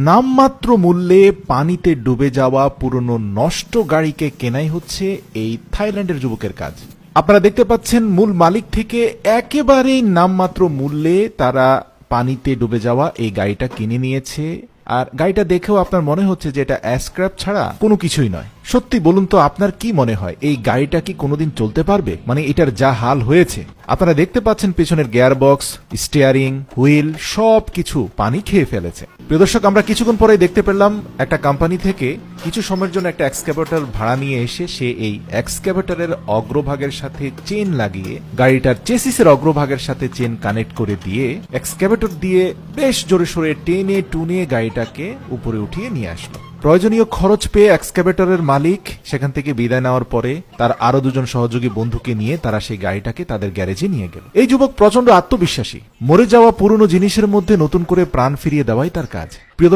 নামমাত্র মূল্যে পানিতে ডুবে যাওয়া পুরনো নষ্ট গাড়িকে কেনাই হচ্ছে এই থাইল্যান্ডের যুবকের কাজ। আপনারা দেখতে পাচ্ছেন মূল মালিক থেকে একেবারেই নামমাত্র মূল্যে তারা পানিতে ডুবে যাওয়া এই গাড়িটা কিনে নিয়েছে। আর গাড়িটা দেখেও আপনার মনে হচ্ছে যে এটা স্ক্র্যাপ ছাড়া কোনো কিছুই নয়। সত্যি বলুন তো, আপনার কি মনে হয় এই গাড়িটা কি কোনোদিন চলতে পারবে? মানে এটার যা হাল হয়েছে। আপনারা দেখতে পাচ্ছেন পেছনের গিয়ার বক্স, স্টিয়ারিং হুইল সব কিছু পানি খেয়ে ফেলেছে। প্রিয় দর্শক, আমরা কিছুক্ষণ পরে দেখতে পেলাম একটা কোম্পানি থেকে কিছু সময়ের জন্য একটা এক্সক্যাভেটর ভাড়া নিয়ে এসে সে এই এক্সক্যাভেটরের অগ্রভাগের সাথে চেন লাগিয়ে গাড়িটার চেসিসের অগ্রভাগের সাথে চেন কানেক্ট করে দিয়ে এক্সক্যাভেটর দিয়ে বেশ জোরে সোরে টেনে টুনে গাড়িটাকে উপরে উঠিয়ে নিয়ে আসলো। প্রয়োজনীয় খরচ পেয়ে এক্সক্যাভেটরের মালিক সেখান থেকে বিদায় নেওয়ার পরে তার আরো দুজন সহযোগী বন্ধুকে নিয়ে তারা সেই গাড়িটাকে তাদের গ্যারেজে নিয়ে গেল। এই যুবক প্রচন্ড আত্মবিশ্বাসী। মরে যাওয়া পুরনো জিনিসের মধ্যে নতুন করে প্রাণ ফিরিয়ে দেওয়াই তার কাজ। প্রিয়